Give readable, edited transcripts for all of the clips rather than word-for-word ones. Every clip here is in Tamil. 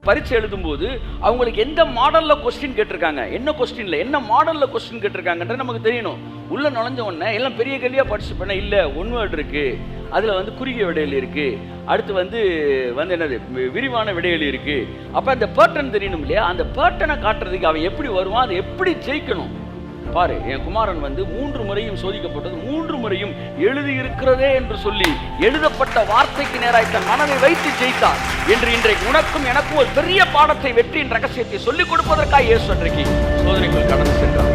பரீட்சை எழுதும்போது அவங்களுக்கு எந்த மாடலில் கொஸ்டின் கேட்டிருக்காங்க, என்ன கொஸ்டினில் என்ன மாடலில் கொஸ்டின் கேட்டிருக்காங்கன்றது நமக்கு தெரியணும். உள்ளே நுழைஞ்ச உடனே எல்லாம் பெரிய கேள்வியாக படிச்சு பண்ண இல்லை, ஒன் வேர்டு இருக்குது, அதில் குறுகிய விடையல் இருக்குது, அடுத்து என்னது விரிவான விடையல் இருக்குது. அப்போ அந்த பேட்டர்ன் தெரியணும் இல்லையா? அந்த பேட்டர்னை காட்டுறதுக்கு அவன் எப்படி வருவான், அதை எப்படி ஜெயிக்கணும் பாரு. என் குமாரன் 3 முறையும் சோதிக்கப்பட்டது, 3 முறையும் எழுதியிருக்கிறதே என்று சொல்லி எழுதப்பட்ட வார்த்தைக்கு நேராக தன் மனதை வைத்து ஜெயித்தார் என்று இன்றைக்கு உனக்கும் எனக்கும் ஒரு பெரிய பாடத்தை, வெற்றியின் ரகசியத்தை சொல்லிக் கொடுப்பதற்காக இயேசு அன்றைக்கு சோதனைக்குள் கடந்து சென்றார்.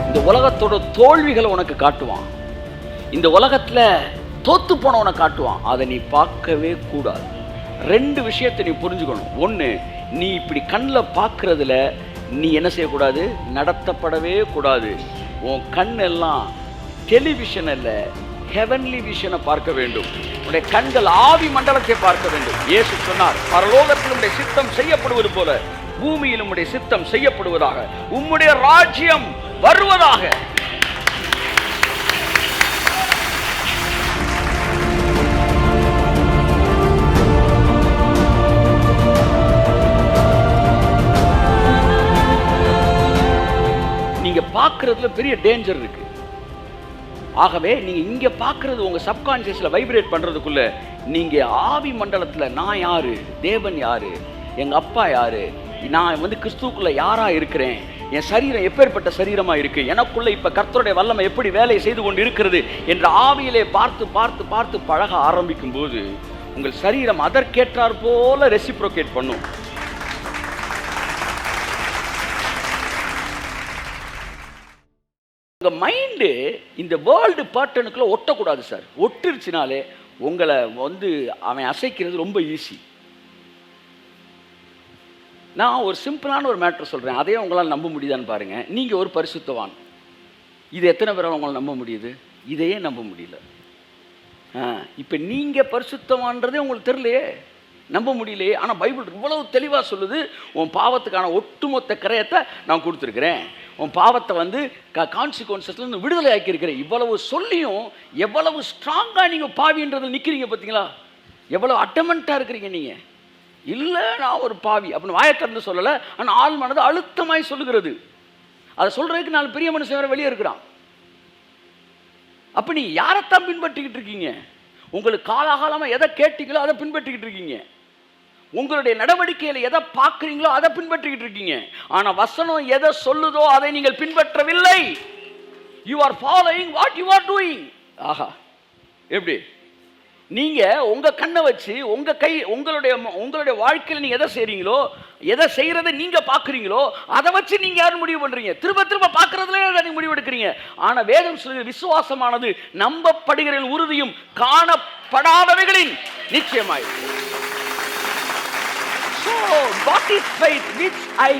இந்த உலகத்தோட தோல்விகளை உனக்கு காட்டுவான், இந்த உலகத்துல தோத்து போனவனை காட்டுவான். அதை நீ பார்க்கவே கூடாது. 2 விஷயத்தை நீ புரிஞ்சுக்கணும். ஒன்று, நீ இப்படி கண்ணில் பார்க்கறதுல நீ என்ன செய்யக்கூடாது, நடத்தப்படவே கூடாது. உன் கண்ணெல்லாம் டெலிவிஷன் அல்ல, ஹெவன்லி விஷனை பார்க்க வேண்டும். உன்னுடைய கண்கள் ஆவி மண்டலத்தை பார்க்க வேண்டும். இயேசு சொன்னார், பரலோகத்தில் உம்முடைய சித்தம் செய்யப்படுவது போல பூமியில் உம்முடைய சித்தம் செய்யப்படுவதாக, உம்முடைய ராஜ்யம் வருவதாக. நீங்க பார்க்கறதுல பெரிய டேஞ்சர் இருக்கு. ஆகவே நீங்க இங்க பார்க்கறது உங்க சப்கான்சியஸ்ல வைப்ரேட் பண்றதுக்குள்ள நீங்க ஆவி மண்டலத்துல நான் யாரு, தேவன் யாரு, எங்க அப்பா யாரு, நான் கிறிஸ்துவுக்குள்ள யாரா இருக்கிறேன், என் சரீரம் எப்பேற்பட்ட சரீரமா இருக்கு, எனக்குள்ள இப்ப கர்த்தருடைய வல்லமை எப்படி வேலை செய்து கொண்டு இருக்கிறது என்ற ஆவியிலே பார்த்து பார்த்து பார்த்து பழக ஆரம்பிக்கும் போது உங்கள் சரீரம் அதற்கேற்றார் போல ரெசிப்ரோகேட் பண்ணும். உங்கள் மைண்டு இந்த வேர்ல்டு பேட்டர்னுக்குள்ள ஒட்டக்கூடாது சார். ஒட்டுருச்சுனாலே உங்களை அவன் அசைக்கிறது ரொம்ப ஈஸி. நான் ஒரு சிம்பிளான ஒரு மேட்ரு சொல்கிறேன், அதையே உங்களால் நம்ப முடியுதான்னு பாருங்கள். நீங்கள் ஒரு பரிசுத்தவான், இது எத்தனை பேரால் உங்களால் நம்ப முடியுது? இதையே நம்ப முடியல. இப்போ நீங்கள் பரிசுத்தவான்றதே உங்களுக்கு தெரியலையே, நம்ப முடியலையே. ஆனால் பைபிள் இவ்வளவு தெளிவாக சொல்லுது, உன் பாவத்துக்கான ஒட்டுமொத்த கிரயத்தை நான் கொடுத்துருக்குறேன், உன் பாவத்தை கான்சிக்வன்சஸ்லேருந்து விடுதலை ஆக்கியிருக்கிறேன். இவ்வளவு சொல்லியும் எவ்வளவு ஸ்ட்ராங்காக நீங்கள் பாவின்றதில் நிற்கிறீங்க பார்த்தீங்களா? எவ்வளோ அட்டமெண்ட்டாக இருக்கிறீங்க நீங்கள். இல்லை நான் ஒரு பாவி அப்படின்னு வாயை திறந்து சொல்லலை, ஆனால் ஆள் மனது அழுத்தமாய் சொல்லுகிறது. அதை சொல்கிறதுக்கு 4 பெரிய மனுஷன் வேறு வெளியே இருக்கிறான். அப்போ நீங்கள் யாரைத்தான் பின்பற்றிக்கிட்டு இருக்கீங்க? உங்களுக்கு காலாகாலமாக எதை கேட்டீங்களோ அதை பின்பற்றிக்கிட்டு இருக்கீங்க. உங்களுடைய நடவடிக்கையில் எதை பார்க்குறீங்களோ அதை பின்பற்றிக்கிட்டு இருக்கீங்க. ஆனால் வசனம் எதை சொல்லுதோ அதை நீங்கள் பின்பற்றவில்லை. You are following what you are doing. ஆஹா, எப்படி நீங்கள் உங்கள் கண்ணை வச்சு உங்களுடைய வாழ்க்கையில் நீங்கள் எதை செய்கிறீங்களோ, எதை செய்கிறத நீங்கள் பார்க்குறீங்களோ அதை வச்சு நீங்கள் யாரும் முடிவு பண்ணுறீங்க. திரும்ப திரும்ப பார்க்குறதுல நீங்கள் முடிவு எடுக்கிறீங்க. ஆனால் வேதம் சொல்லுகிற விசுவாசமானது நம்பப்படுகிற உறுதியும் காணப்படாதவைகளின் நிச்சயமாயிருக்கு. So what is faith which I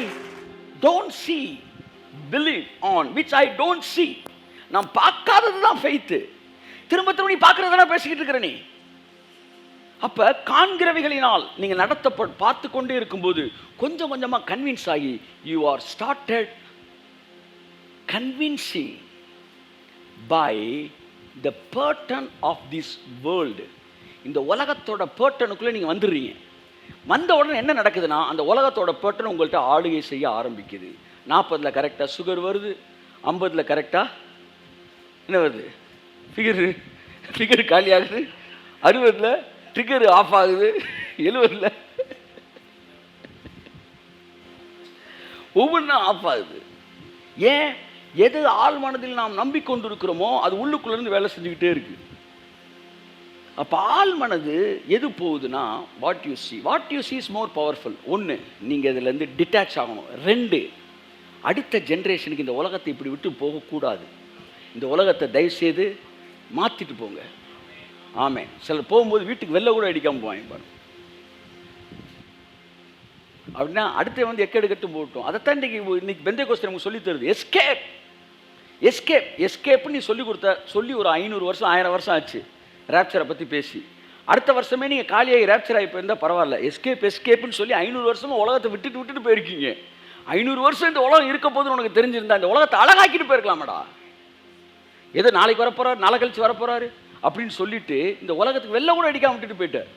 don't see, believe on which I don't see. நான் பார்க்காதது தான் ஃபெய்த். திரும்ப திரும்ப நீ பார்க்கறதுனா பேசிக்கிட்டு இருக்கிற நீ. அப்ப காண்கிறவைகளினால் நீங்கள் பார்த்து கொண்டே இருக்கும்போது கொஞ்சம் கொஞ்சமாக கன்வின்ஸ் ஆகி you are started convincing by the pattern of this world. இந்த உலகத்தோட பேட்டர்னுக்குள்ளே நீங்கள் வந்துடுறீங்க. வந்த உடனே என்ன நடக்குதுன்னா, அந்த உலகத்தோட பேட்டர்ன் உங்கள்கிட்ட ஆளுகை செய்ய ஆரம்பிக்குது. 40 கரெக்டாக சுகர் வருது, 50 கரெக்டாக என்ன வருது, ஃபிகர் காலி ஆகுது, 60 ட்ரிகர் ஆஃப் ஆகுது, 70 ஒவ்வொன்றா ஆஃப் ஆகுது. ஏன்? எது ஆள் மனதில் நாம் நம்பிக்கொண்டு இருக்கிறோமோ அது உள்ளுக்குள்ளேருந்து வேலை செஞ்சுக்கிட்டே இருக்கு. அப்போ ஆள் மனது எது போகுதுன்னா, what you see is more powerful. 1, நீங்கள் இதுலேருந்து டிட்டாச் ஆகணும். 2, அடுத்த ஜென்ரேஷனுக்கு இந்த உலகத்தை இப்படி விட்டு போகக்கூடாது. இந்த உலகத்தை தயவுசெய்து மாற்றிட்டு போங்க. ஆமே. சிலர் போகும்போது வீட்டுக்கு வெளில கூட அடிக்காமல் போவாங்க பாருங்க. அப்படின்னா அடுத்த எக்கேடு கட்டு போட்டோம். அதைத்தான் இன்னைக்கு பெந்தேகோஸ்தே நமக்கு சொல்லி தருது. எஸ்கேப்னு நீ சொல்லி ஒரு 500 வருஷம் 1000 வருஷம் ஆச்சு ரேப்சரை பற்றி பேசி. அடுத்த வருஷமே நீங்கள் காலியாகி ரேப்சர் ஆகி போயிருந்தால் பரவாயில்ல. எஸ்கேப்னு சொல்லி 500 வருஷமாக உலகத்தை விட்டுட்டு போயிருக்கீங்க. 500 வருஷம் இந்த உலகம் இருக்க போதுன்னு உனக்கு தெரிஞ்சிருந்தா இந்த உலகத்தை அழகாக்கிட்டு போயிருக்கலாமடா. எது நாளைக்கு வரப்போறாரு, நாளை கழிச்சு வரப்போறாரு அப்படின்னு சொல்லிட்டு இந்த உலகத்துக்கு வெளில கூட அடிக்காம விட்டுட்டு போயிட்டார்.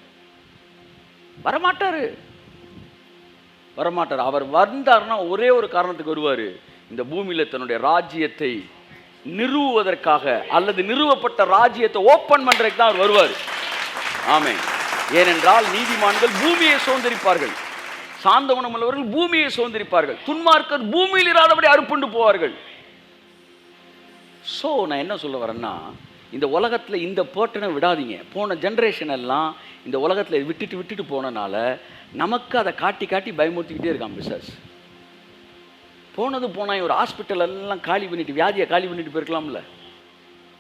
வரமாட்டாரு. அவர் வந்தாருன்னா ஒரே ஒரு காரணத்துக்கு வருவார், இந்த பூமியில் தன்னுடைய ராஜ்யத்தை நிறுவுவதற்காக, அல்லது நிறுவப்பட்ட ராஜ்யத்தை ஓப்பன் பண்றதுக்கு தான் அவர் வருவார். ஆமென். ஏனென்றால் நீதிமான்கள் பூமியை சுதந்திரிப்பார்கள், சாந்த குணமுள்ளவர்கள் பூமியை சுதந்திரிப்பார்கள், துன்மார்க்கர் பூமியில் இராதபடி அறுப்புண்டு போவார்கள். ஸோ நான் என்ன சொல்ல வரேன்னா, இந்த உலகத்தில் இந்த பேட்டனை விடாதீங்க. போன ஜென்ரேஷன் எல்லாம் இந்த உலகத்தில் விட்டுட்டு போனனால நமக்கு அதை காட்டி காட்டி பயமுறுத்திக்கிட்டே இருக்கான் பிசாஸ். போனா ஒரு ஹாஸ்பிட்டல் எல்லாம் காலி பண்ணிட்டு, வியாதியை காலி பண்ணிட்டு போயிருக்கலாம்ல,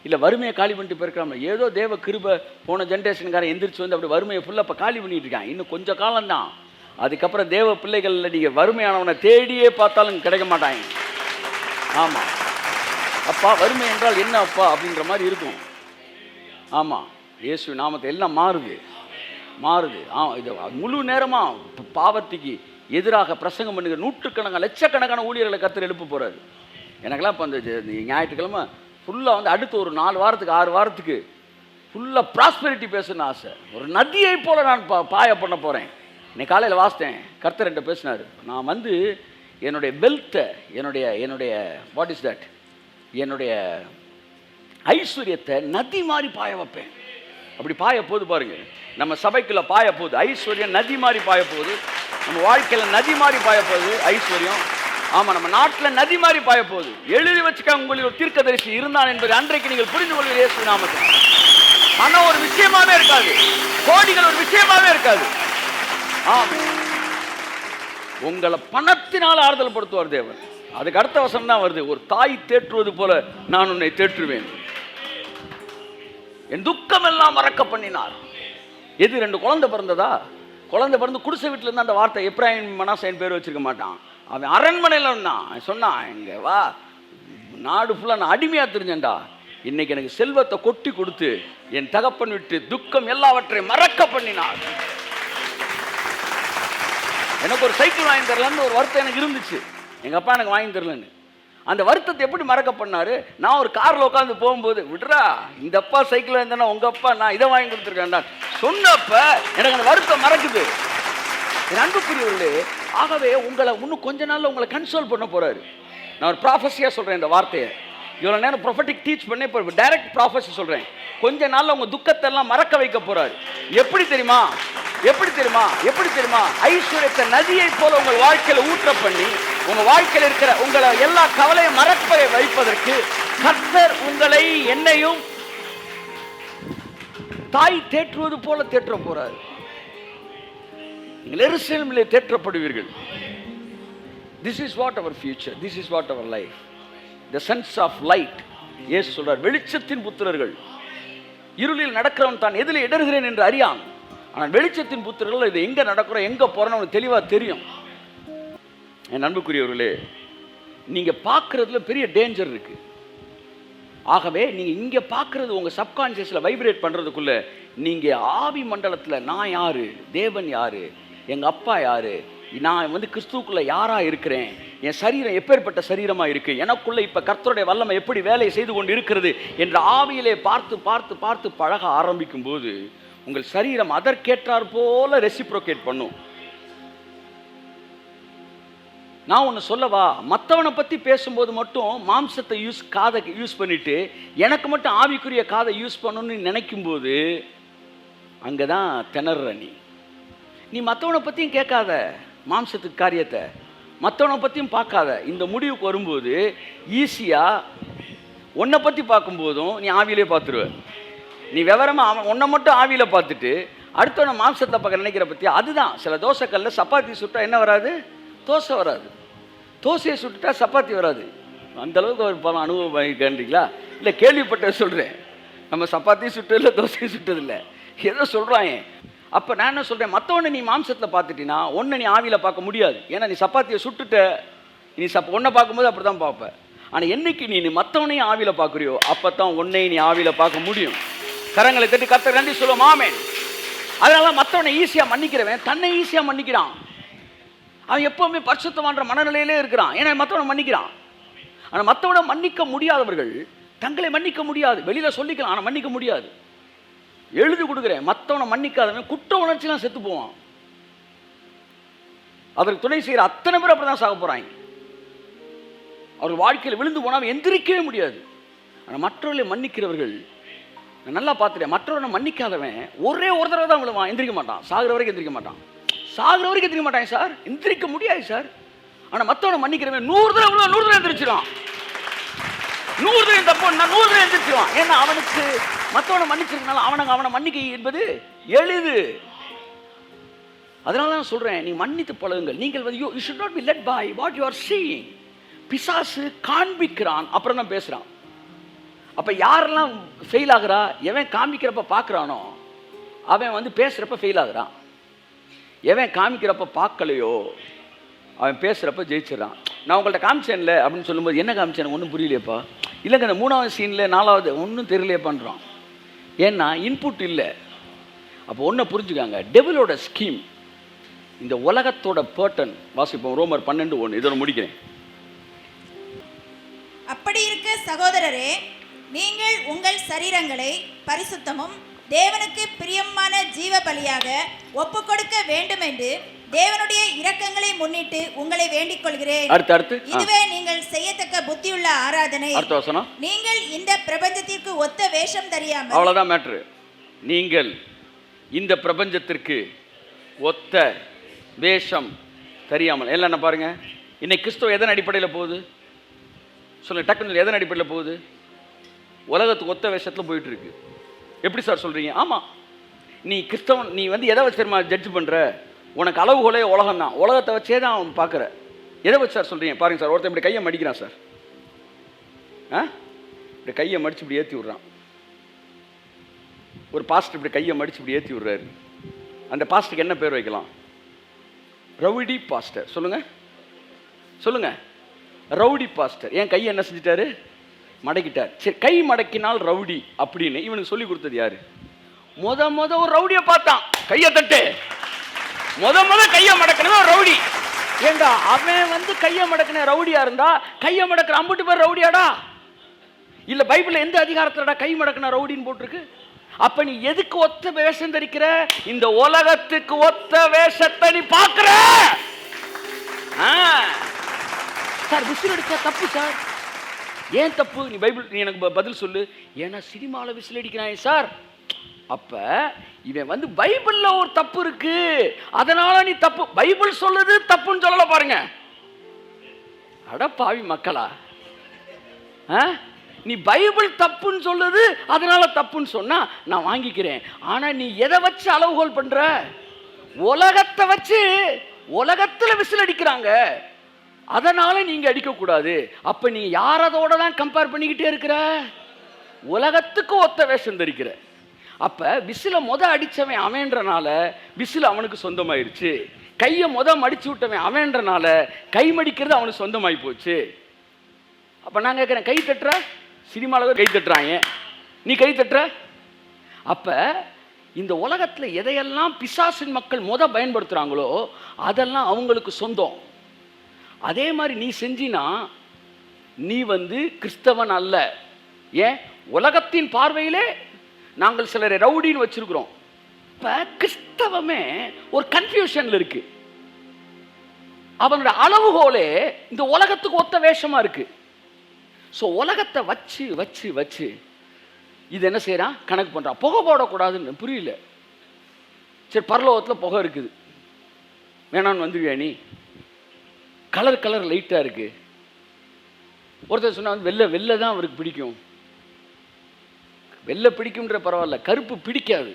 இல்லை வறுமையை காலி பண்ணிட்டு போயிருக்கலாம்ல. ஏதோ தேவ கிருபை, போன ஜென்ரேஷனுக்காரன் எந்திரிச்சு வந்து அப்படி வறுமையை ஃபுல்லாக இப்போ காலி பண்ணிட்டு இருக்கான். இன்னும் கொஞ்சம் காலம்தான். அதுக்கப்புறம் தேவ பிள்ளைகளில் நீங்கள் வறுமையானவனை தேடியே பார்த்தாலும் கிடைக்க மாட்டாங்க. ஆமாம், அப்பா வறுமை என்றால் என்ன அப்பா அப்படின்ற மாதிரி இருக்கும். ஆமாம், இயேசு நாமத்தை எல்லாம் மாறுது. இது முழு நேரமாக பாவத்துக்கு எதிராக பிரசங்கம் பண்ணுகிற நூற்றுக்கணக்கான லட்சக்கணக்கான ஊழியர்களை கர்த்தர் எழுப்ப போகிறாரு. எனக்கெல்லாம் இப்போ அந்த ஞாயிற்றுக்கிழமை ஃபுல்லாக வந்து அடுத்து ஒரு 4 வாரத்துக்கு 6 வாரத்துக்கு ஃபுல்லாக ப்ராஸ்பெரிட்டி பேசணும்னு ஆசை. ஒரு நதியை போல் நான் பாய பண்ண போகிறேன். இன்னைக்கு காலையில் வாசித்தேன், கர்த்தர் என்கிட்ட பேசினார். நான் வந்து என்னுடைய வெல்த்தை, என்னுடைய வாட் இஸ் தட், என்னுடைய ஐஸ்வர்யத்தை நதி மாதிரி பாய வைப்பேன். அப்படி பாய போது பாருங்க, நம்ம சபைக்குள்ள பாய போகுது ஐஸ்வர்யம், நதி மாதிரி பாய போகுது. நம்ம வாழ்க்கையில் நதி மாதிரி பாய போகுது ஐஸ்வர்யம். ஆமா, நம்ம நாட்டில் நதி மாதிரி பாய போகுது. எழுதி வச்சுக்க, உங்களில் ஒரு தீர்க்கதரிசி இருந்தான் என்பதை அன்றைக்கு நீங்கள் புரிந்து கொள்வீர்கள் இயேசு நாமத்தில். ஆனா ஒரு விஷயமாவே இருக்காது, கோடிகள் ஒரு விஷயமாவே இருக்காது. ஆமா, உங்களை பணத்தினால் ஆறுதல் படுத்துவார் தேவன். அதுக்கு அடுத்த வசனம் தான் வருது, ஒரு தாய் தேற்றுவது போல நான் உன்னை தேற்றுவேன், என் துக்கம் எல்லாம் மறக்க பண்ணினார். எது 2 குழந்தை பிறந்ததா? குழந்தை பிறந்து குடிசை வீட்டில் இருந்தால் அந்த வார்த்தை எப்ராஹிம் மனாசேன் பேர் வச்சிருக்க மாட்டான். அவன் அரண்மனையில் இருந்தான். சொன்னான், இங்க வா, நாடு ஃபுல்லாக நான் அடிமையாக தெரிஞ்சேன்டா, இன்னைக்கு எனக்கு செல்வத்தை கொட்டி கொடுத்து என் தகப்பன் விட்டு துக்கம் எல்லாவற்றையும் மறக்க பண்ணினார். எனக்கு ஒரு சைக்கிள் வாங்கி தரலன்னு ஒரு வருத்தம் எனக்கு இருந்துச்சு, எங்கள் அப்பா எனக்கு வாங்கி தரலன்னு. அந்த வருத்தத்தை எப்படி மறக்க பண்ணாரு? நான் ஒரு காரில் உட்காந்து போகும்போது, விட்றா இந்த அப்பா சைக்கிள் வாங்கினா உங்கள் அப்பா நான் இதை வாங்கி கொடுத்துருக்கேன்டா சொன்னப்ப எனக்கு அந்த வருத்தம் மறக்குது. என் அன்புக்குரியவர்களே, ஆகவே உங்களை இன்னும் கொஞ்ச நாளில் உங்களை கன்சோல் பண்ண போகிறாரு. நான் ஒரு ப்ராஃபஸியாக சொல்கிறேன் இந்த வார்த்தையை. இவ்வளோ நேரம் ப்ரொஃபட்டிக் டீச் பண்ணி இப்போ டைரக்ட் ப்ராஃபஸி சொல்கிறேன். கொஞ்ச நாளில் உங்கள் துக்கத்தை எல்லாம் மறக்க வைக்க போகிறாரு. எப்படி தெரியுமா? ஐஸ்வர்யத்தை நதியை போல உங்கள் வாழ்க்கையில் ஊற்ற பண்ணி, உங்கள் வாழ்க்கையில் இருக்கிற உங்களை எல்லா கவலையும் மறக்க வைப்பதற்கு கர்த்தர் உங்களை, என்னையும் தாய் தேற்றுவது போல தேற்ற போறார். நீங்கள் எருசலேமிலே தேற்றப்படுவீர்கள். This is what our future, this is what our life, the sons of light. இயேசு சொல்றார், வெளிச்சத்தின் புத்திரர்கள். இருளில் நடக்கிறவன் தான் எதில் இடறுகிறேன் என்று அறியான், ஆனால் வெளிச்சத்தின் புத்திரர்கள் இது எங்க நடக்கிறோம் எங்க போறோம்னு அவனுக்கு தெளிவா தெரியும். என் அன்புக்குரியவர்களே, நீங்க பார்க்கறதுல பெரிய டேஞ்சர் இருக்கு. ஆகவே நீங்க இங்க பார்க்கறது உங்க சப்கான்சியஸ்ல வைப்ரேட் பண்றதுக்குள்ள நீங்க ஆவி மண்டலத்துல நான் யாரு, தேவன் யாரு, எங்க அப்பா யாரு, நான் வந்து கிறிஸ்துவுக்குள்ள யாரா இருக்கிறேன், என் சரீரம் எப்பேற்பட்ட சரீரமா இருக்கு, எனக்குள்ள இப்ப கர்த்தருடைய வல்லமை எப்படி வேலை செய்து கொண்டு இருக்கிறது என்ற ஆவியிலே பார்த்து பார்த்து பார்த்து பழக ஆரம்பிக்கும் போது உங்கள் சரீரம் அதற்கேற்றார் போல ரெசிப்ரோகேட் பண்ணும். நான் ஒன்று சொல்லவா, மற்றவனை பற்றி பேசும்போது மட்டும் மாம்சத்தை காதை யூஸ் பண்ணிட்டு எனக்கு மட்டும் ஆவிக்குரிய காதை யூஸ் பண்ணணும்னு நினைக்கும்போது அங்கே தான் திணற. நீ மற்றவனை பற்றியும் கேட்காத மாம்சத்துக்கு காரியத்தை, மற்றவனை பற்றியும் பார்க்காத. இந்த முடிவுக்கு வரும்போது ஈஸியாக உன்னை பற்றி பார்க்கும்போதும் நீ ஆவியிலே பார்த்துருவ. நீ விவரமாக உன்னை மட்டும் ஆவியில் பார்த்துட்டு அடுத்தவனை மாம்சத்தை பார்க்க நினைக்கிற பற்றி, அதுதான் சில தோசைக்கல்ல சப்பாத்தி சுட்டா என்ன வராது, தோசை வராது. தோசையை சுட்டுட்டா சப்பாத்தி வராது. அந்தளவுக்கு ஒரு அனுபவம் வாங்கிக்கிறீங்களா? இல்லை, கேள்விப்பட்ட சொல்கிறேன். நம்ம சப்பாத்தி சுட்டதில்லை, தோசையை சுட்டதில்லை, ஏதோ சொல்கிறாங்க. அப்போ நான் என்ன சொல்கிறேன், மற்றவனை நீ மாம்சத்தில் பார்த்துட்டினா ஒன்றை நீ ஆவியில் பார்க்க முடியாது. ஏன்னா நீ சப்பாத்தியை சுட்டுட்ட, நீ ஒன்றை பார்க்கும்போது அப்படி தான் பார்ப்ப. ஆனால் என்னைக்கு நீ மற்றவனையும் ஆவியில் பார்க்குறியோ அப்போ தான் ஒன்றையும் நீ ஆவியில் பார்க்க முடியும். கரங்களை தட்டி கர்த்தர் நன்றி சொல்லுவோம். ஆமென். அதனால மற்றவனை ஈஸியாக மன்னிக்கிறவன் தன்னை ஈஸியாக மன்னிக்கிறான். அவன் எப்பவுமே பரிசுத்தமான்ற மனநிலையிலே இருக்கிறான். ஏன்னா மற்றவனை மன்னிக்கிறான். ஆனால் மற்றவனை மன்னிக்க முடியாதவர்கள் தங்களை மன்னிக்க முடியாது. வெளியில சொல்லிக்கலாம், ஆனால் மன்னிக்க முடியாது. எழுதி கொடுக்குறேன், மற்றவனை மன்னிக்காதவன் குற்ற உணர்ச்சிலாம் செத்து போவான். அதற்கு துணை செய்கிற அத்தனை பேர் அப்படிதான் சாக போறாங்க. அவர்கள் வாழ்க்கையில் விழுந்து போனால் எந்திரிக்கவே முடியாது. ஆனால் மற்றவர்களை மன்னிக்கிறவர்கள், நல்லா பார்த்துட்டேன், மற்றவரை மன்னிக்காதவன் ஒரே ஒரு தடவை தான் விழுவான், எந்திரிக்க மாட்டான். சாகிற வரைக்கும் எந்திரிக்க மாட்டான். சாகிற வரைக்கும் எந்திரிக்க மாட்டான் சார், எந்திரிக்க முடியாது சார். ஆனால் மற்றவனை மன்னிக்கிறவன் 100 தடவை விழுவான், 100 தடவை எந்திரிச்சிடும். 100 தடவை தப்பு, நான் 100 தடவை எந்திரிச்சிடுவான். ஏன்னா அவனுக்கு மற்றவனை மன்னிச்சிருக்கனால அவனை மன்னிக்க என்பது எளிது. அதனால தான் சொல்றேன், நீ மன்னித்து பழகுங்கள். நீங்கள் வந்து you should not be led by what you are seeing. பிசாசு காண்பிக்கிறான், அப்புறம் தான் பேசுறான். அப்ப யாரெல்லாம் ஃபெயில் ஆகுறா? எவன் காமிக்கிறப்ப பார்க்குறானோ அவன் வந்து பேசுறப்ப ஃபெயில் ஆகுறான். எவன் காமிக்கிறப்ப பார்க்கலையோ அவன் பேசுறப்ப ஜெயிச்சிடறான். நான் உங்கள்கிட்ட காமிச்சேன்ல அப்படின்னு சொல்லும்போது, என்ன காமிச்சேன் ஒன்றும் புரியலையப்பா, இல்லைங்க அந்த 3வது சீனில் 4வது ஒன்றும் தெரியலையே பண்ணுறான். ஏன்னா இன்புட் இல்லை. அப்போ ஒன்றை புரிஞ்சுக்காங்க, டெவிலோட ஸ்கீம், இந்த உலகத்தோட பேட்டர்ன். வாசிப்போம் ரோமர் 12:1. இதோட முடிக்கிறேன். அப்படி இருக்க சகோதரரே, நீங்கள் உங்கள் சரீரங்களை பரிசுத்தமும் தேவனுக்கு பிரியமான ஜீவ பலியாக ஒப்பு கொடுக்க வேண்டும் என்று தேவனுடைய இரக்கங்களை முன்னிட்டு உங்களை வேண்டிக் கொள்கிறேன். இதுவே நீங்கள் செய்யத்தக்க புத்தியுள்ள ஆராதனை. நீங்கள் இந்த பிரபஞ்சத்திற்கு ஒத்த வேஷம் தெரியாமல். அவ்வளவுதான் மேட்ரு. நீங்கள் இந்த பிரபஞ்சத்திற்கு ஒத்த வேஷம் தெரியாமல். எல்லாம் என்ன பாருங்க, இன்னைக்கு கிறிஸ்துவ எதன் அடிப்படையில் போகுது சொல்லுங்க, டக்குன்னு எதன் அடிப்படையில் போகுது? உலகத்துக்கு ஒத்த வேஷத்தில் போயிட்டு இருக்கு. எப்படி சார் சொல்றீங்க? ஆமா, நீ கிறிஸ்தவன், நீ வந்து எதை வச்சு ஜட்ஜ் பண்ற? உனக்கு அளவுகோலே உலகம் தான், உலகத்தை வச்சே தான் அவன் பார்க்குற. எதை வச்சு சார் சொல்றீங்க? பாருங்க சார், ஒருத்தன் இப்படி கையை மடிக்கிறான் சார், இப்படி கையை மடிச்சு இப்படி ஏற்றி விடுறான். ஒரு பாஸ்டர் இப்படி கையை மடிச்சு இப்படி ஏற்றி விடுறாரு. அந்த பாஸ்டருக்கு என்ன பேர் வைக்கலாம்? Rowdy pastor. சொல்லுங்க சொல்லுங்க, ரவுடி பாஸ்டர். ஏன் கையை என்ன செஞ்சிட்டாரு? மடக்கிட்டார். சரி, கை மடக்கினால் ரவுடி அப்படின்னு இவனுக்கு சொல்லி கொடுத்தது யாரு? முத ஒரு ரவுடியை பார்த்தான், கையை தட்டு, முத கையை மடக்கணும் ரவுடி. ஏண்டா அவன் வந்து கையை மடக்கின ரவுடியா இருந்தா கையை மடக்கிற 50 பேர் ரவுடியாடா? இல்ல பைபிள்ல எந்த அதிகாரத்துலடா கை மடக்கின ரவுடின்னு போட்டிருக்கு? அப்ப நீ எதுக்கு ஒத்த வேஷம் தரிக்கிற? இந்த உலகத்துக்கு ஒத்த வேஷத்தை நீ பார்க்கிற. சார் விசில் அடிச்சா தப்பு சார். ஏன் தப்பு? நீ பைபிள், நீ எனக்கு பதில் சொல்லு. ஏன்னா சினிமாவில் விசில் அடிக்கிறான் சார். அப்ப இவன் வந்து பைபிள்ல ஒரு தப்பு இருக்கு, அதனால நீ தப்பு. பைபிள் சொல்லுது தப்புன்னு சொல்லல பாருங்க. அட பாவி மக்களா, நீ பைபிள் தப்புன்னு சொல்லுது அதனால தப்புன்னு சொன்னா நான் வாங்கிக்கிறேன். ஆனா நீ எதை வச்சு அளவுகோல் பண்ற? உலகத்தை வச்சு. உலகத்துல விசில் அடிக்கிறாங்க, அதனால நீங்க அடிக்க கூடாது. அப்ப நீ யாரதோட தான் கம்பேர் பண்ணிக்கிட்டே இருக்கிற? உலகத்துக்கு ஒத்த வேஷம் தரிக்கிற. அப்ப விசில அடிச்சவன் அவன்றனால விசில் அவனுக்கு சொந்தமாயிருச்சு. கையை மடிச்சு விட்டவன் அவன்றனால கை மடிக்கிறது அவனுக்கு சொந்தமாயி போச்சு. அப்ப நான் கேட்கிறேன், கை தட்டுற? சினிமாவில் கை தட்டுறாங்க, நீ கை தட்டுற? அப்ப இந்த உலகத்துல எதையெல்லாம் பிசாசின் மக்கள் பயன்படுத்துறாங்களோ அதெல்லாம் அவங்களுக்கு சொந்தம். அதே மாதிரி நீ செஞ்சினா நீ வந்து கிறிஸ்தவன் அல்ல. ஏன்? உலகத்தின் பார்வையிலே நாங்கள் சிலரை ரவுடின்னு வச்சிருக்கிறோம். இப்ப கிறிஸ்தவமே ஒரு கன்ஃபியூஷன்ல இருக்கு. அவனோட அளவுகோலே இந்த உலகத்துக்கு ஒத்த வேஷமா இருக்கு. ஸோ உலகத்தை வச்சு வச்சு வச்சு இது என்ன செய்யறான்? கணக்கு பண்றான். புகை போடக்கூடாதுன்னு புரியல. சரி, பரலோகத்தில் புகை இருக்குது, வேணான்னு வந்துவியா நீ? கலர் லைட்டா இருக்கு. ஒருத்தர் சொன்னா வெள்ளை தான் அவருக்கு பிடிக்கும். வெள்ளை பிடிக்கும்ன்ற பரவாயில்ல, கருப்பு பிடிக்காது.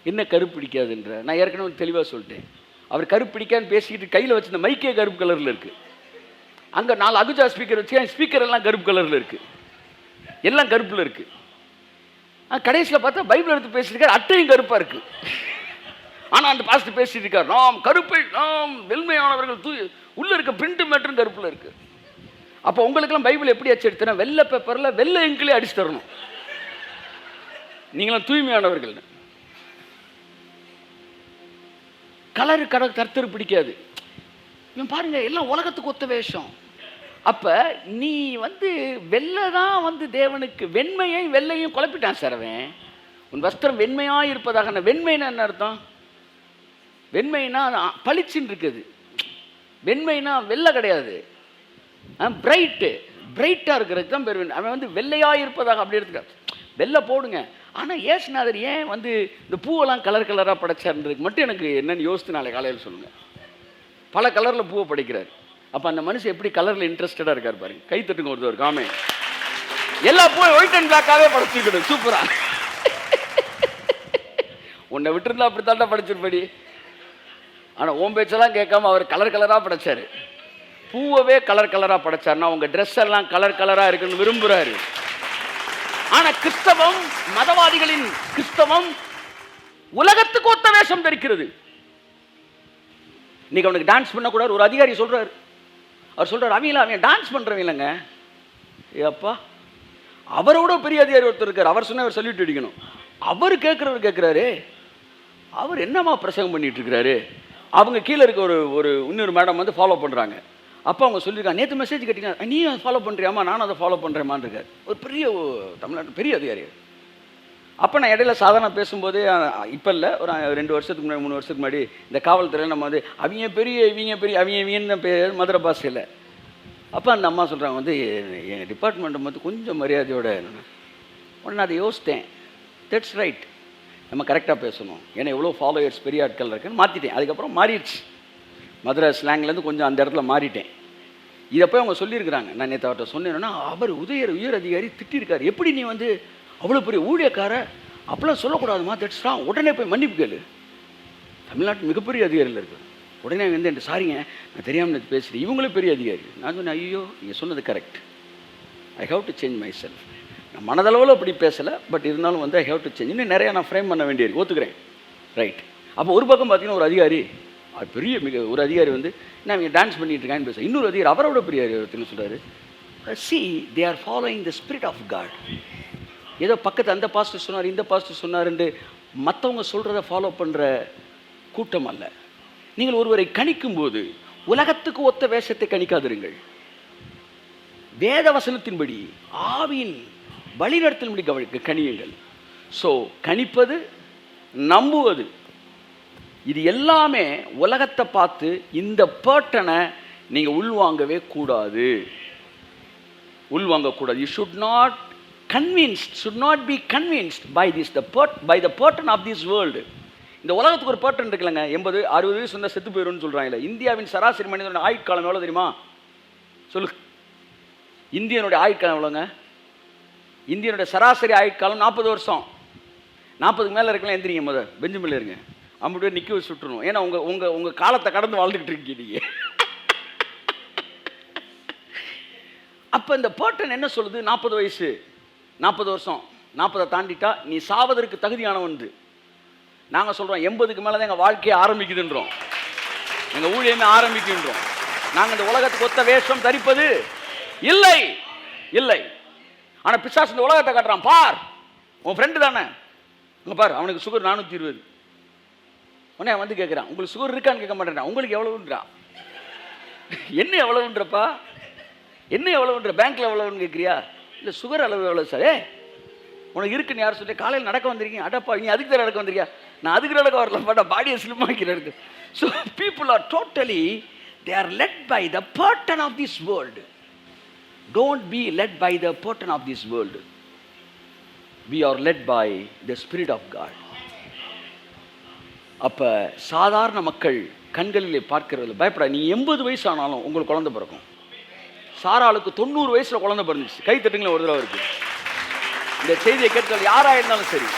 என்ன கருப்பு பிடிக்காதுன்ற? நான் ஏற்கனவே தெளிவாக சொல்லிட்டேன். அவர் கருப்பு பிடிக்கான்னு பேசிக்கிட்டு கையில் வச்சிருந்த மைக்கே கருப்பு கலரில் இருக்கு. அங்கே 4 அகுஜா ஸ்பீக்கர் வச்சு ஸ்பீக்கர் எல்லாம் கருப்பு கலரில் இருக்கு, எல்லாம் கருப்பில் இருக்கு. கடைசியில் பார்த்தா பைபிள் எடுத்து பேசியிருக்காரு, அட்டையும் கருப்பாக இருக்கு. ஆனால் அந்த பாஸ்டர் பேசிட்டு இருக்கார், நாம் கருப்பை, நாம் வெண்மையானவர்கள், உள்ள இருக்க பிரிண்ட் மேட்டரும் கருப்பில் இருக்கு. அப்போ உங்களுக்கெல்லாம் பைபிள் எப்படி அச்சு எடுத்தனா? வெள்ளை பேப்பரில் வெள்ளை இங்கிலே அடிச்சு தரணும், நீங்களாம் தூய்மையானவர்கள். கலரு கருத்தரு பிடிக்காது. இவன் பாருங்க எல்லாம் உலகத்துக்கு ஒத்த வேஷம். அப்ப நீ வெள்ளை தான் தேவனுக்கு வெண்மையும் வெள்ளையும் குழப்பிட்டான் சார் அவன். உன் வஸ்திரம் வெண்மையாக இருப்பதாக. வெண்மைன்னா என்ன அர்த்தம்? வெண்மைனா பளிச்சுன்னு இருக்குது. வெண்மைனா வெள்ளை கிடையாது, பிரைட்டாக இருக்கிறது தான் பேர். அவன் வெள்ளையாக இருப்பதாக அப்படி எடுத்துக்காது. வெள்ளை போடுங்க. ஆனால் ஏசுநாதர் ஏன் இந்த பூவெல்லாம் கலர் கலராக படைச்சார்ன்றதுக்கு மட்டும் எனக்கு என்னென்னு யோசித்து நாளை காலையில் சொல்லுங்கள். பல கலரில் பூவை படைக்கிறார். அப்போ அந்த மனுஷன் எப்படி கலரில் இன்ட்ரெஸ்டடாக இருக்கார் பாருங்க. கை தட்டுங்க ஒருத்தர் காமே. எல்லா பூவும் ஒயிட் அண்ட் பிளாக்காகவே படைச்சிருக்கணும். சூப்பராக. உன்னை விட்டுருந்தா அப்படி தாண்டா படைச்சிருப்படி. ஆனால் ஓம் பேச்செல்லாம் கேட்காம அவர் கலர் கலராக படைச்சார். பூவவே கலர் கலராக படைச்சார்னா உங்கள் ட்ரெஸ் எல்லாம் கலர் கலராக இருக்குன்னு விரும்புகிறாரு. ஆனால் கிறிஸ்தவம், மதவாதிகளின் கிறிஸ்தவம் உலகத்துக்கு ஒத்த வேஷம் தரிக்கிறது. இன்னைக்கு அவனுக்கு டான்ஸ் பண்ணக்கூடாது ஒரு அதிகாரி சொல்றாரு. அவர் சொல்றாரு, அவன் டான்ஸ் பண்றவங்க இல்லைங்க. ஏப்பா, அவரோட பெரிய அதிகாரி ஒருத்தர் இருக்கார். அவர் சொன்ன அவர் சொல்லிட்டு அடிக்கணும். அவர் கேட்குறாரு, அவர் என்னமா பிரசங்கம் பண்ணிட்டு இருக்கிறாரு. அவங்க கீழே இருக்க ஒரு இன்னொரு மேடம் ஃபாலோ பண்ணுறாங்க. அப்போ அவங்க சொல்லியிருக்காங்க, நேற்று மெசேஜ் கேட்டீங்கன்னா நீ ஃபாலோ பண்ணுறியாமா, நானும் அதை ஃபாலோ பண்ணுறேம்மான் இருக்கார். ஒரு பெரிய தமிழ்நாட்டு பெரிய அதிகாரி. அப்போ நான் இடையில சாதாரண பேசும்போது, இப்போ இல்லை ஒரு 2 வருஷத்துக்கு முன்னாடி 3 வருஷத்துக்கு முன்னாடி இந்த காவல்துறையில் நம்ம அவங்க பெரிய இவங்கன்னு தான் பேர் மதுரை பாஷையில். அப்போ அந்த அம்மா சொல்கிறாங்க எங்கள் டிபார்ட்மெண்ட்டை கொஞ்சம் மரியாதையோட. உடனே அதை யோசித்தேன். தட்ஸ் ரைட், நம்ம கரெக்டாக பேசணும். ஏன்னா எவ்வளோ ஃபாலோயர்ஸ் பெரிய ஆட்கள் இருக்குன்னு மாற்றிட்டேன். அதுக்கப்புறம் மாறிடுச்சு. மதுரை ஸ்லாங்லேருந்து கொஞ்சம் அந்த இடத்துல மாறிட்டேன். இதை போய் அவங்க சொல்லியிருக்கிறாங்க. நான் நேற்று அவர்கிட்ட சொன்னேன்னா, அவர் உயர் அதிகாரி திட்டிருக்காரு. எப்படி நீ அவ்வளோ பெரிய ஊழியக்கார அப்பெல்லாம் சொல்லக்கூடாதுமா, தட்ஸ் ராங். உடனே போய் மன்னிப்பு கேளு. தமிழ்நாட்டு மிகப்பெரிய அதிகாரியில் இருக்குது. உடனே என்கிட்ட சாரிங்க நான் தெரியாமல் பேசுகிறேன். இவங்களும் பெரிய அதிகாரி. நான் சொன்னேன், ஐயோ நீங்கள் சொன்னது correct. I have to change myself. நான் மனதளவில் அப்படி பேசலை, பட் இருந்தாலும் ஐ ஹவ் டு சேஞ்ச். இன்னும் நிறையா நான் ஃப்ரேம் பண்ண வேண்டியிருக்கு, ஒத்துக்கிறேன். ரைட். அப்போ ஒரு பக்கம் பார்த்தீங்கன்னா ஒரு அதிகாரி பெரிய ஒரு அதிகாரி நான் இங்கே டான்ஸ் பண்ணிட்டு இருக்கான்னு பேச. இன்னொரு அதிகாரி அவரோட பெரிய அதிகாரி சொல்கிறாரு, see they are following the spirit of God. ஏதோ பக்கத்து அந்த பாஸ்டர் சொன்னார், இந்த பாஸ்டர் சொன்னார்ன்னு மற்றவங்க சொல்கிறத ஃபாலோ பண்ணுற கூட்டம் அல்ல. நீங்கள் ஒருவரை கணிக்கும் போது உலகத்துக்கு ஒத்த வேஷத்தை கணிக்காதிருங்கள். வேத வசனத்தின்படி ஆவியின் வழிநடத்தலின்படி கணியுங்கள். ஸோ கணிப்பது, நம்புவது, இது எல்லாமே உலகத்தை பார்த்து இந்த பேட்டனை நீங்கள் உள்வாங்கவே கூடாது. உள்வாங்கக்கூடாது. You should not convinced, should not be convinced by the pattern of this world. இந்த உலகத்துக்கு ஒரு பேட்டர்ன் இருக்குல்லங்க. 80-60 வயசு வந்தால் செத்து போயிடும்னு சொல்கிறாங்களே. இந்தியாவின் சராசரி மனிதனோட ஆயுட்காலம் எவ்வளோ தெரியுமா? சொல்லு. இந்தியனுடைய ஆயுட்காலம் எவ்வளோங்க? இந்தியனுடைய சராசரி ஆயுட்காலம் 40 வருஷம். 40க்கு மேலே இருக்கலாம். எந்திரிங்க, பெஞ்சமில்ல இருங்க. அப்படி நிற்க வச்சு சுட்டுருணும். ஏன்னா உங்கள் காலத்தை கடந்து வாழ்ந்துக்கிட்டு இருக்கீங்க. அப்போ இந்த பேட்டர்ன் என்ன சொல்லுது? 40 வயசு, 40 வருஷம், 40 தாண்டிட்டா நீ சாவதற்கு தகுதியானவன். நாங்கள் சொல்கிறோம் 80க்கு மேலே தான் எங்கள் வாழ்க்கையை ஆரம்பிக்குதுன்றோம், எங்கள் ஊழியமே ஆரம்பிக்கின்றோம். நாங்கள் இந்த உலகத்துக்கு ஒத்த வேஷம் தரிப்பது இல்லை இல்லை. ஆனால் பிசாசு இந்த உலகத்தை காட்டுறான். பார், உன் ஃப்ரெண்டு தானே, இங்கே பார், அவனுக்கு சுகர் 420. உடனே கேட்குறான், உங்களுக்கு சுகர் இருக்கான்னு கேட்க மாட்டேன், உங்களுக்கு எவ்வளவுன்றா. என்ன எவ்வளவுன்றப்பா? என்ன எவ்வளவுன்ற? பேங்க்கில் எவ்வளவுன்னு கேட்குறியா? இல்லை சுகர் அளவு எவ்வளோ சார்? உனக்கு இருக்குன்னு யார் சொல்லி? காலையில் நடக்க வந்திருக்கீங்க. அடப்பா, நீ அதுக்கு தான் நடக்க வந்திருக்கியா? நான் அதுக்கு நடக்க வரல, பட் பாடியை ஸ்லிம் ஆக்கிறதுக்கு. So people are totally they are led by the pattern of this world. Don't be led by the pattern of this world. We are led by the spirit of God. அப்போ சாதாரண மக்கள் கண்களிலே பார்க்கறதில்ல. பயப்பட. நீ 80 வயசு ஆனாலும் உங்களுக்கு குழந்தை பிறக்கும். சாராளுக்கு 90 வயசில் குழந்தை பிறந்துச்சு. கை தட்டுங்களேன் ஒரு தடவை இருக்கு. இந்த செய்தியை கேட்கறது யாராக இருந்தாலும் சரி,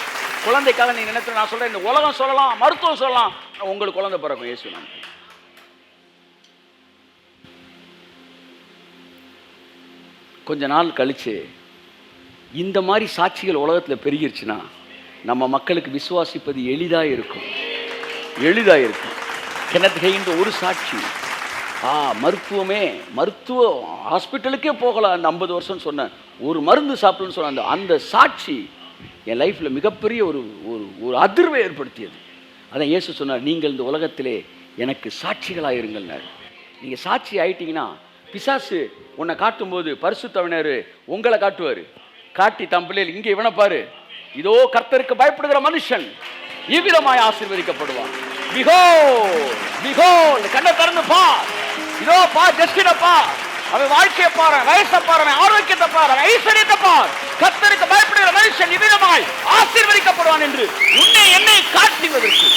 குழந்தைக்காக நீ நினைக்கிற, நான் சொல்கிறேன், இந்த உலகம் சொல்லலாம், மருத்துவம் சொல்லலாம், உங்களுக்கு குழந்தை பிறக்கும். இயேசு நாமம். கொஞ்ச நாள் கழிச்சு இந்த மாதிரி சாட்சிகள் உலகத்தில் பெருகிருச்சுன்னா நம்ம மக்களுக்கு விசுவாசிப்பது எளிதாக இருக்கும். கிணத்துகைன்ற ஒரு சாட்சி, மருத்துவ ஹாஸ்பிட்டலுக்கே போகல அந்த 50 வருஷம் சொன்னேன், ஒரு மருந்து சாப்பிடுன்னு சொன்ன அந்த சாட்சி என் லைஃப்பில் மிகப்பெரிய ஒரு அதிர்வை ஏற்படுத்தியது. அதான் இயேசு சொன்னார், நீங்கள் இந்த உலகத்திலே எனக்கு சாட்சிகளாக இருங்கள்னார். நீங்கள் சாட்சி ஆயிட்டீங்கன்னா பிசாசு உன்னை காட்டும்போது பரிசுத்தவினர் உங்களை காட்டுவார். காட்டி தம் பிள்ளைகள் இங்கே இவனை பாரு, இதோ கர்த்தருக்கு பயப்படுகிற மனுஷன் இவ்விதமாய் ஆசீர்வதிக்கப்படுவான். கண்ணை திறந்து பார், இதோ பார், ஜஸ்டின பார், அவன் வாழ்க்கையை பாரு, வயசை பாரு, ஆரோக்கியத்தை பாரு, ஐஸ்வர்யத்தை பார். கர்த்தருக்கு பயப்படுகிற மனுஷன் இவ்விதமாய் ஆசீர்வதிக்கப்படுவான் என்று உன்னை என்னை காட்டுவதற்கு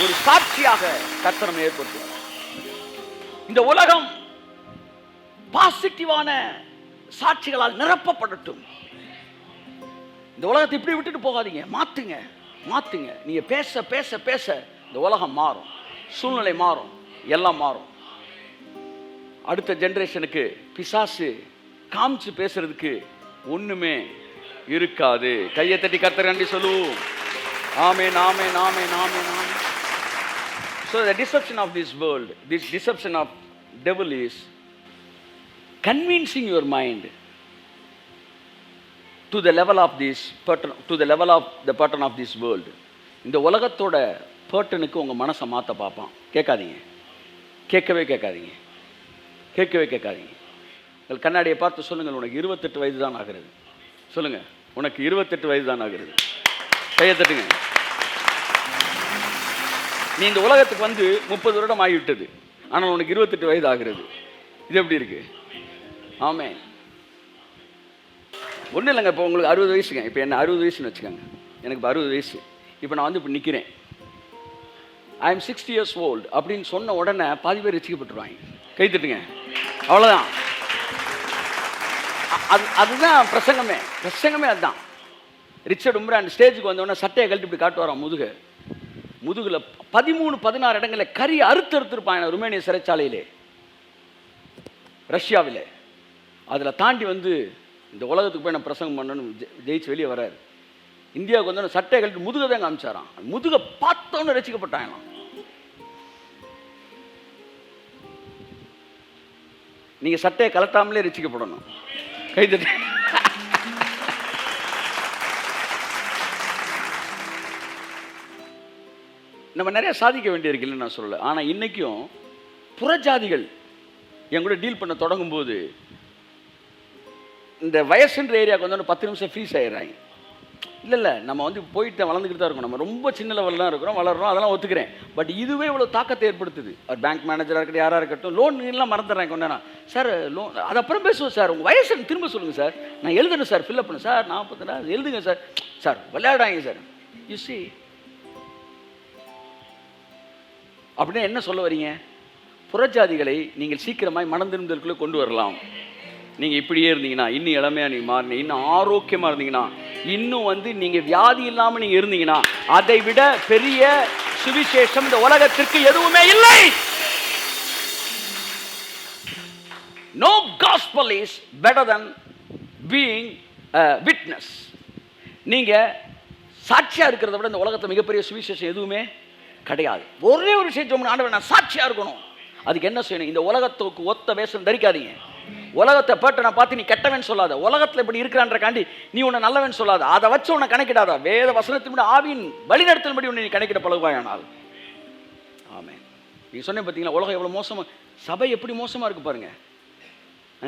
ஒரு சாட்சியாக கர்த்தர் ஏற்படுத்துவார். இந்த உலகம் பாசிட்டிவான சாட்சிகளால் நிரப்பப்படட்டும். இந்த உலகத்தை இப்படி விட்டுட்டு போகாதீங்க, மாத்துங்க. நீங்க பேச பேச பேச இந்த உலகம் மாறும், சூழ்நிலை மாறும், எல்லாம் மாறும். அடுத்த ஜெனரேஷனுக்கு பிசாசு காமிச்சு பேசுறதுக்கு ஒண்ணுமே இருக்காது. கையை தட்டி கர்த்தர் நன்றி சொல்லுவோம். ஆமென், ஆமென், ஆமென், ஆமென், ஆமென். So the deception of this world, this deception of devil is convincing your mind to the level of this pattern, to the level of the pattern of this world. இந்த உலகத்தோட பேட்டனுக்கு உங்க மனசை மாற்ற பார்ப்பான். கேட்கவே கேட்காதீங்க. உங்கள் கண்ணாடியை பார்த்து சொல்லுங்கள், உனக்கு 28 வயது தான் ஆகிறது. சொல்லுங்க, உனக்கு 28 வயது தான் ஆகிறது. கையை தட்டுங்க. நீ இந்த உலகத்துக்கு வந்து 30 வருடம் ஆகிவிட்டது, ஆனால் உனக்கு 28 வயது ஆகிறது. இது எப்படி இருக்கு? ஆமென். ஒன்றும் இல்லைங்க. இப்போ உங்களுக்கு 60 வயசுங்க. இப்போ என்ன 60 வயசுன்னு வச்சுக்கோங்க. எனக்கு இப்போ 60 வயசு. இப்போ நான் வந்து இப்போ நிற்கிறேன். ஐ எம் 60 years old அப்படின்னு சொன்ன உடனே பாதி பேர் ரசிக்கப்பட்டுருவாங்க. கை தட்டுங்க. அவ்வளோதான். அதுதான் பிரசங்கமே அதுதான். ரிச்சர்ட் உம்ரான் ஸ்டேஜுக்கு வந்தோடனே சட்டையை கழட்டி இப்படி காட்டு வரான். முதுகில் 13-16 இடங்களில் கறி அறுத்திருப்பான் ருமேனிய சிறைச்சாலையிலே, ரஷ்யாவில். அதில் தாண்டி வந்து இந்த உலகத்துக்கு போய் நான் பிரசங்கம் பண்ணணும்னு ஜெயிச்சு வெளியே வர்றாரு. இந்தியாவுக்கு வந்தோடனே சட்டையை கழட்டி முதுகை தான் காமிச்சாரான். முதுகை பார்த்தோன்னு ரசிக்கப்பட்டாங்க. நீங்க சட்டையை கலட்டாமலே ரசிக்கப்படணும். கைதட்டி. நம்ம நிறைய சாதிக்க வேண்டியிருக்கு, இல்லைன்னு நான் சொல்லலை. ஆனால் இன்னைக்கும் புறஜாதிகள் என் கூட டீல் பண்ண தொடங்கும் போது இந்த வயசுன்ற ஏரியாவுக்கு வந்து 10 நிமிஷம் ஃப்ரீஸ் ஆயிடுறாங்க. இல்லை நம்ம வந்து போயிட்டு வளர்ந்துக்கிட்டு தான் இருக்கோம். நம்ம ரொம்ப சின்ன லெவலில் தான் இருக்கிறோம், வளர்றோம், அதெல்லாம் ஒத்துக்கிறேன். பட் இதுவே இவ்வளோ தாக்கத்தை ஏற்படுத்துது. ஒரு பேங்க் மேனேஜராக இருக்கட்டும், யாராக இருக்கட்டும், லோன் எல்லாம் மறந்துடுறாங்க. கொண்டா சார் லோன் அது அப்புறம் பேசுவோம் சார், உங்கள் வயசு திரும்ப சொல்லுங்கள் சார், நான் எழுதணும் சார், ஃபில்அப் பண்ணு சார், 40 எழுதுங்க சார் விளையாடாங்க சார். யூ சி அப்படின்னு என்ன சொல்ல வரீங்க? புறஜாதிகளை நீங்கள் சீக்கிரமாய் மனம் திரும்புதலுக்குள்ளே கொண்டு வரலாம். நீங்கள் இப்படியே இருந்தீங்கன்னா, இன்னும் இளமையாக நீங்கள் மாறினீங்க, இன்னும் ஆரோக்கியமாக இருந்தீங்கன்னா, இன்னும் வந்து நீங்கள் வியாதி இல்லாமல் நீங்கள் இருந்தீங்கன்னா, அதை விட பெரிய சுவிசேஷம் இந்த உலகத்திற்கு எதுவுமே இல்லை. No gospel is better than being a witness. நீங்கள் சாட்சியாக இருக்கிறத விட இந்த உலகத்தில் மிகப்பெரிய சுவிசேஷம் எதுவுமே கிடையாது. ஒரே ஒரு விஷயம் ஆண்டவர், நான் சாட்சியாக இருக்கணும். அதுக்கு என்ன செய்யணும்? இந்த உலகத்துக்கு ஒத்த வேஷம் தரிக்காதீங்க. உலகத்தை பேட்டனை பார்த்து நீ கெட்டவன் சொல்லாத. உலகத்தில் இப்படி இருக்கிறான்றக்காண்டி நீ உன்னை நல்லவன் சொல்லாத. அதை வச்சு உன்னை கணக்கிடாத. வேத வசனத்தின்படி ஆவியின் வழிநடத்தல்படி உன்னை நீ கணக்கிட பழகுவாயானால். ஆமென். நீ சொன்ன பார்த்தீங்களா, உலகம் எவ்வளோ மோசமாக, சபை எப்படி மோசமாக இருக்கு பாருங்க.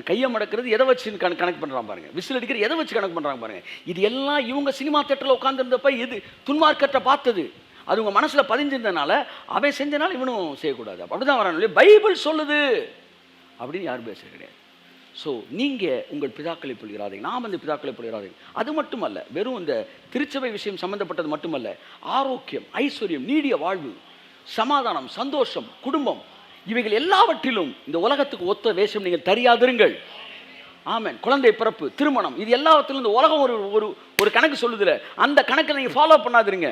கையை மடக்கிறது எதை வச்சு கணக்கு பண்ணுறான் பாருங்க, விசில் அடிக்கிறது எதை வச்சு கணக்கு பண்ணுறாங்க பாருங்க. இது எல்லாம் இவங்க சினிமா தேட்டரில் உட்காந்துருந்தப்ப இது துன்மார்க்கத்தை பார்த்தது, அது உங்கள் மனசில் பதிஞ்சிருந்தனால அவன் செஞ்சனால இவனும் செய்யக்கூடாது. அப்படிதான் வரான். பைபிள் சொல்லுது அப்படின்னு யாரும் பேச கிடையாது. ஸோ நீங்கள் உங்கள் பிதாக்களை பொழிகிறாதீங்க, நாம் அந்த பிதாக்களை பொழிகிறாதீங்க. அது மட்டுமல்ல, வெறும் இந்த திருச்சபை விஷயம் சம்பந்தப்பட்டது மட்டுமல்ல, ஆரோக்கியம், ஐஸ்வர்யம், நீடிய வாழ்வு, சமாதானம், சந்தோஷம், குடும்பம், இவைகள் எல்லாவற்றிலும் இந்த உலகத்துக்கு ஒத்த வேஷம் நீங்கள் தெரியாதிருங்கள். ஆமென். குழந்தை பிறப்பு, திருமணம், இது எல்லாவற்றிலும் இந்த உலகம் ஒரு கணக்கு சொல்லுதுல, அந்த கணக்கை நீங்கள் ஃபாலோ பண்ணாதிருங்க.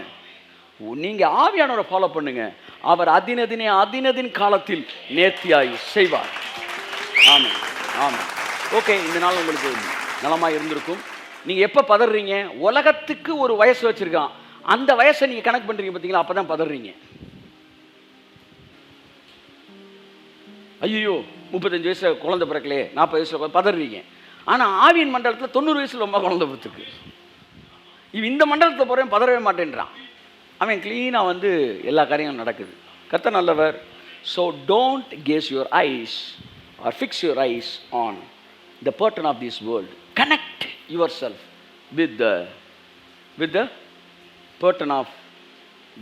நீங்கள் ஆவியானவரை ஃபாலோ பண்ணுங்க. அவர் அதினதின் காலத்தில் நேர்த்தியாய் செய்வார். ஆமென். ஆமாம். ஓகே, இந்த நாள் உங்களுக்கு நலமாக இருந்திருக்கும். நீங்கள் எப்போ பதறீங்க? உலகத்துக்கு ஒரு வயசு வச்சுருக்கான், அந்த வயசை நீங்கள் கணக்கு பண்ணுறீங்க பார்த்தீங்களா, அப்போ தான் பதறீங்க. ஐயோ 35 வயசில் குழந்தை பிறக்கலையே, 40 வயசில் பதறீங்க. ஆனால் ஆவியின் மண்டலத்தில் 90 வயசில் ரொம்ப குழந்தை பிறத்துக்கு. இந்த மண்டலத்தில் போகிறேன் பதறவே மாட்டேன்றான். அவன் க்ளீனாக வந்து எல்லா காரியங்களும் நடக்குது. கர்த்தர் நல்லவர். So don't gaze your eyes or fix your eyes on the pattern of this world. Connect yourself with the pattern of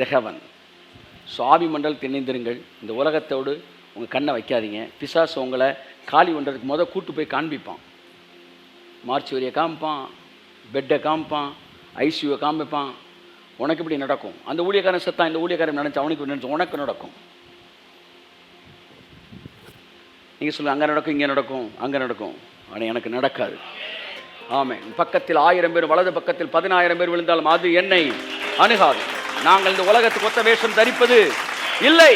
the heaven. So ஆவி மண்டலத்தில் இணைந்திருங்கள். இந்த உலகத்தோடு உங்கள் கண்ணை வைக்காதீங்க. பிசாசு உங்களை காலி பண்ணுறதுக்கு கூட்டு போய் காண்பிப்பான். மார்ச்சுவரியை காமிப்பான், பெட்டை காமிப்பான், ஐசியூவை காமிப்பான். உனக்கு இப்படி நடக்கும். அந்த ஊழியக்காரன் செத்தான், இந்த ஊழியக்காரன் நினச்சி அவனுக்கு நினச்சி உனக்கு நடக்கும். நீங்கள் சொல்லுங்கள், அங்கே நடக்கும், இங்கே நடக்கும், அங்கே நடக்கும். ஆனால் எனக்கு நடக்காது. ஆமென். பக்கத்தில் 1000 பேர், வலது பக்கத்தில் 10000 பேர் விழுந்தாலும் அது என்னை அணுகாது. நாங்கள் இந்த உலகத்துக்கு ஒத்த வேஷம் தரிப்பது இல்லை.